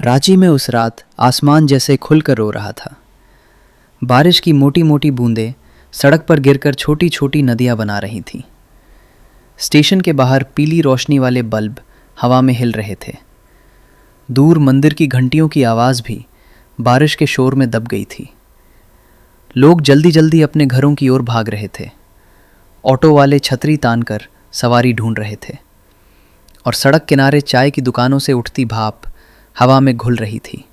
रांची में उस रात आसमान जैसे खुलकर रो रहा था। बारिश की मोटी मोटी बूंदें सड़क पर गिरकर छोटी छोटी नदियां बना रही थीं। स्टेशन के बाहर पीली रोशनी वाले बल्ब हवा में हिल रहे थे। दूर मंदिर की घंटियों की आवाज़ भी बारिश के शोर में दब गई थी। लोग जल्दी जल्दी अपने घरों की ओर भाग रहे थे। ऑटो वाले छतरी तानकर सवारी ढूंढ रहे थे और सड़क किनारे चाय की दुकानों से उठती भाप हवा में घुल रही थी।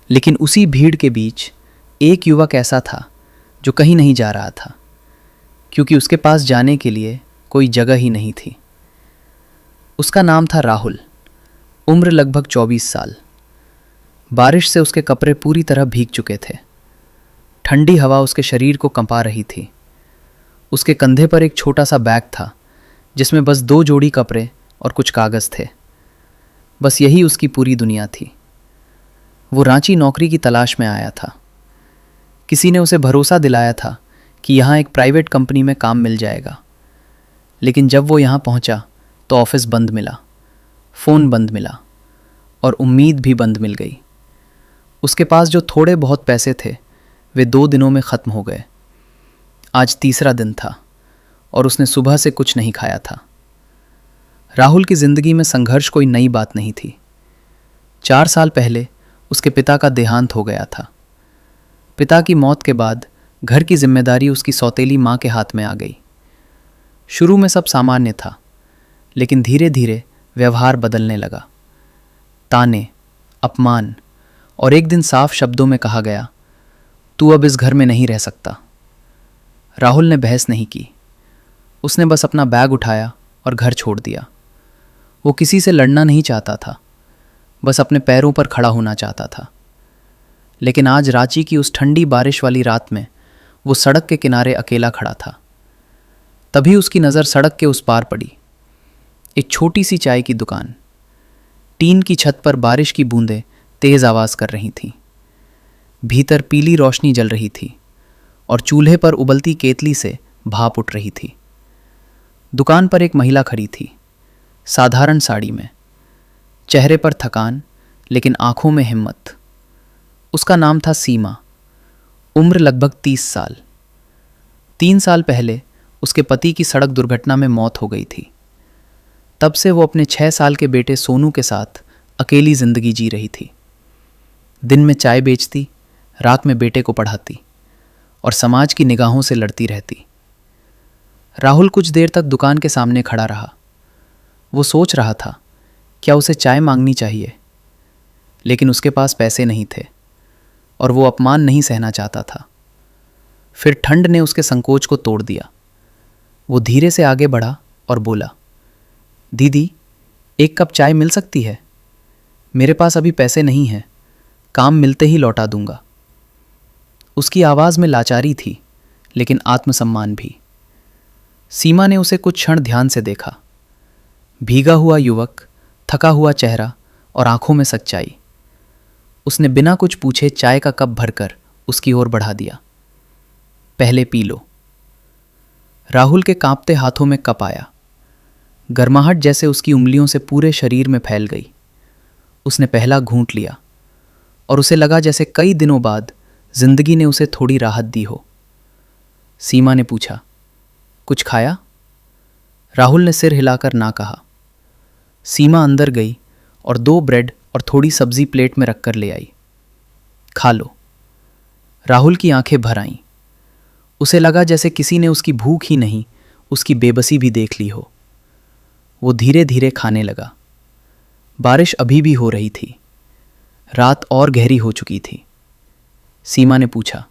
लेकिन उसी भीड़ के बीच एक युवक ऐसा था जो कहीं नहीं जा रहा था, क्योंकि उसके पास जाने के लिए कोई जगह ही नहीं थी। उसका नाम था राहुल। उम्र लगभग 24 साल। बारिश से उसके कपड़े पूरी तरह भीग चुके थे। ठंडी हवा उसके शरीर को कंपा रही थी। उसके कंधे पर एक छोटा सा बैग था जिसमें बस 2 जोड़ी कपड़े और कुछ कागज़ थे। बस यही उसकी पूरी दुनिया थी। वो रांची नौकरी की तलाश में आया था। किसी ने उसे भरोसा दिलाया था कि यहाँ एक प्राइवेट कंपनी में काम मिल जाएगा। लेकिन जब वो यहाँ पहुँचा तो ऑफिस बंद मिला, फ़ोन बंद मिला और उम्मीद भी बंद मिल गई। उसके पास जो थोड़े बहुत पैसे थे वे 2 दिनों में ख़त्म हो गए। आज तीसरा दिन था और उसने सुबह से कुछ नहीं खाया था। राहुल की ज़िंदगी में संघर्ष कोई नई बात नहीं थी। 4 साल पहले उसके पिता का देहांत हो गया था। पिता की मौत के बाद घर की जिम्मेदारी उसकी सौतेली माँ के हाथ में आ गई। शुरू में सब सामान्य था, लेकिन धीरे धीरे व्यवहार बदलने लगा। ताने, अपमान और एक दिन साफ शब्दों में कहा गया, तू अब इस घर में नहीं रह सकता। राहुल ने बहस नहीं की। उसने बस अपना बैग उठाया और घर छोड़ दिया। वो किसी से लड़ना नहीं चाहता था, बस अपने पैरों पर खड़ा होना चाहता था। लेकिन आज रांची की उस ठंडी बारिश वाली रात में वो सड़क के किनारे अकेला खड़ा था। तभी उसकी नज़र सड़क के उस पार पड़ी। एक छोटी सी चाय की दुकान। टीन की छत पर बारिश की बूंदें तेज़ आवाज़ कर रही थीं। भीतर पीली रोशनी जल रही थी और चूल्हे पर उबलती केतली से भाप उठ रही थी। दुकान पर एक महिला खड़ी थी, साधारण साड़ी में, चेहरे पर थकान लेकिन आंखों में हिम्मत। उसका नाम था सीमा। उम्र लगभग 30 साल। 3 साल पहले उसके पति की सड़क दुर्घटना में मौत हो गई थी। तब से वो अपने 6 साल के बेटे सोनू के साथ अकेली जिंदगी जी रही थी। दिन में चाय बेचती, रात में बेटे को पढ़ाती और समाज की निगाहों से लड़ती रहती। राहुल कुछ देर तक दुकान के सामने खड़ा रहा। वो सोच रहा था क्या उसे चाय मांगनी चाहिए, लेकिन उसके पास पैसे नहीं थे और वो अपमान नहीं सहना चाहता था। फिर ठंड ने उसके संकोच को तोड़ दिया। वो धीरे से आगे बढ़ा और बोला, दीदी, एक कप चाय मिल सकती है? मेरे पास अभी पैसे नहीं हैं, काम मिलते ही लौटा दूंगा। उसकी आवाज़ में लाचारी थी, लेकिन आत्मसम्मान भी। सीमा ने उसे कुछ क्षण ध्यान से देखा। भीगा हुआ युवक, थका हुआ चेहरा और आंखों में सच्चाई। उसने बिना कुछ पूछे चाय का कप भरकर उसकी ओर बढ़ा दिया। पहले पी लो। राहुल के कांपते हाथों में कप आया। गर्माहट जैसे उसकी उंगलियों से पूरे शरीर में फैल गई। उसने पहला घूंट लिया और उसे लगा जैसे कई दिनों बाद जिंदगी ने उसे थोड़ी राहत दी हो। सीमा ने पूछा, कुछ खाया? राहुल ने सिर हिलाकर ना कहा। सीमा अंदर गई और 2 ब्रेड और थोड़ी सब्जी प्लेट में रखकर ले आई। खा लो। राहुल की आंखें भर आईं। उसे लगा जैसे किसी ने उसकी भूख ही नहीं, उसकी बेबसी भी देख ली हो। वो धीरे धीरे खाने लगा। बारिश अभी भी हो रही थी। रात और गहरी हो चुकी थी। सीमा ने पूछा,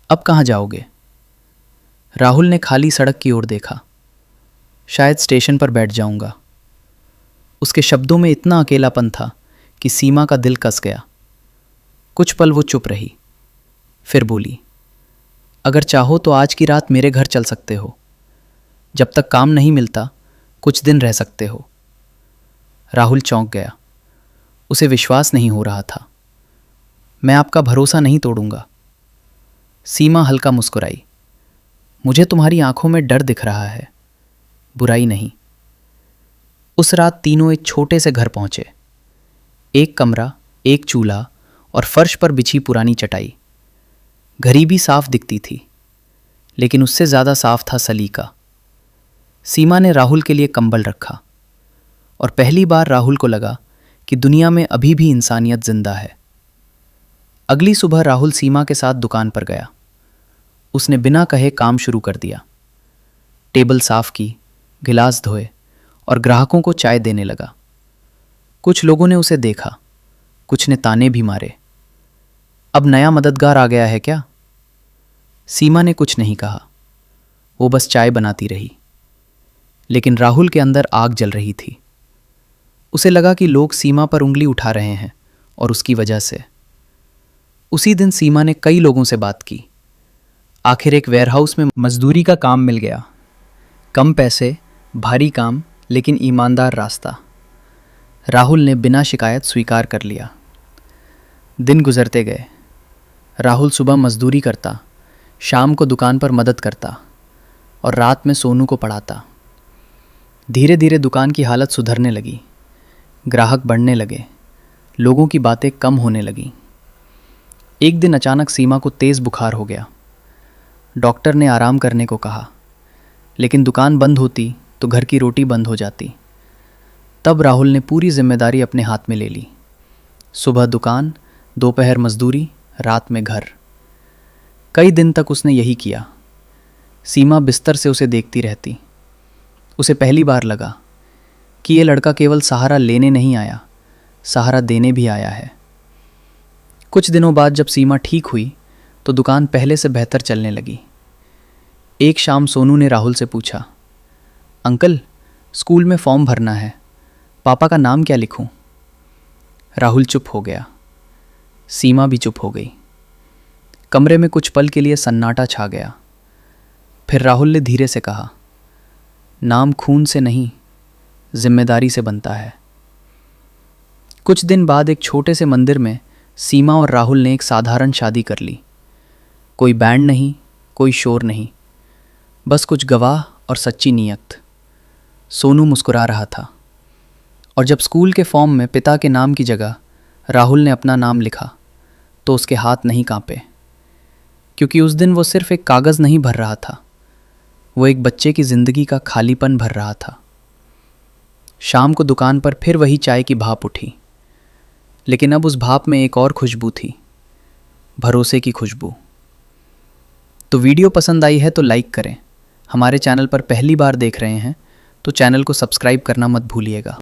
अब कहाँ जाओगे? राहुल ने खाली सड़क की ओर देखा। शायद स्टेशन पर बैठ जाऊंगा। उसके शब्दों में इतना अकेलापन था कि सीमा का दिल कस गया। कुछ पल वो चुप रही, फिर बोली, अगर चाहो तो आज की रात मेरे घर चल सकते हो। जब तक काम नहीं मिलता कुछ दिन रह सकते हो। राहुल चौंक गया। उसे विश्वास नहीं हो रहा था। मैं आपका भरोसा नहीं तोड़ूंगा। सीमा हल्का मुस्कुराई। मुझे तुम्हारी आंखों में डर दिख रहा है, बुराई नहीं। उस रात तीनों एक छोटे से घर पहुंचे। एक कमरा, एक चूल्हा और फर्श पर बिछी पुरानी चटाई। घड़ी भी साफ दिखती थी, लेकिन उससे ज़्यादा साफ था सलीका। सीमा ने राहुल के लिए कंबल रखा और पहली बार राहुल को लगा कि दुनिया में अभी भी इंसानियत जिंदा है। अगली सुबह राहुल सीमा के साथ दुकान पर गया। उसने बिना कहे काम शुरू कर दिया। टेबल साफ की, गिलास धोए और ग्राहकों को चाय देने लगा। कुछ लोगों ने उसे देखा, कुछ ने ताने भी मारे। अब नया मददगार आ गया है क्या? सीमा ने कुछ नहीं कहा, वो बस चाय बनाती रही। लेकिन राहुल के अंदर आग जल रही थी। उसे लगा कि लोग सीमा पर उंगली उठा रहे हैं और उसकी वजह से। उसी दिन सीमा ने कई लोगों से बात की। आखिर एक वेयरहाउस में मजदूरी का काम मिल गया। कम पैसे, भारी काम, लेकिन ईमानदार रास्ता। राहुल ने बिना शिकायत स्वीकार कर लिया। दिन गुजरते गए। राहुल सुबह मजदूरी करता, शाम को दुकान पर मदद करता और रात में सोनू को पढ़ाता। धीरे धीरे दुकान की हालत सुधरने लगी। ग्राहक बढ़ने लगे, लोगों की बातें कम होने लगीं। एक दिन अचानक सीमा को तेज़ बुखार हो गया। डॉक्टर ने आराम करने को कहा, लेकिन दुकान बंद होती तो घर की रोटी बंद हो जाती। तब राहुल ने पूरी जिम्मेदारी अपने हाथ में ले ली। सुबह दुकान, दोपहर मजदूरी, रात में घर। कई दिन तक उसने यही किया। सीमा बिस्तर से उसे देखती रहती। उसे पहली बार लगा कि ये लड़का केवल सहारा लेने नहीं आया, सहारा देने भी आया है। कुछ दिनों बाद जब सीमा ठीक हुई तो दुकान पहले से बेहतर चलने लगी। एक शाम सोनू ने राहुल से पूछा, अंकल, स्कूल में फॉर्म भरना है, पापा का नाम क्या लिखूं? राहुल चुप हो गया। सीमा भी चुप हो गई। कमरे में कुछ पल के लिए सन्नाटा छा गया। फिर राहुल ने धीरे से कहा, नाम खून से नहीं, जिम्मेदारी से बनता है। कुछ दिन बाद एक छोटे से मंदिर में सीमा और राहुल ने एक साधारण शादी कर ली। कोई बैंड नहीं, कोई शोर नहीं, बस कुछ गवाह और सच्ची नीयत। सोनू मुस्कुरा रहा था और जब स्कूल के फॉर्म में पिता के नाम की जगह राहुल ने अपना नाम लिखा तो उसके हाथ नहीं कांपे, क्योंकि उस दिन वो सिर्फ एक कागज़ नहीं भर रहा था, वो एक बच्चे की ज़िंदगी का खालीपन भर रहा था। शाम को दुकान पर फिर वही चाय की भाप उठी, लेकिन अब उस भाप में एक और खुशबू थी, भरोसे की खुशबू। तो वीडियो पसंद आई है तो लाइक करें। हमारे चैनल पर पहली बार देख रहे हैं तो चैनल को सब्सक्राइब करना मत भूलिएगा।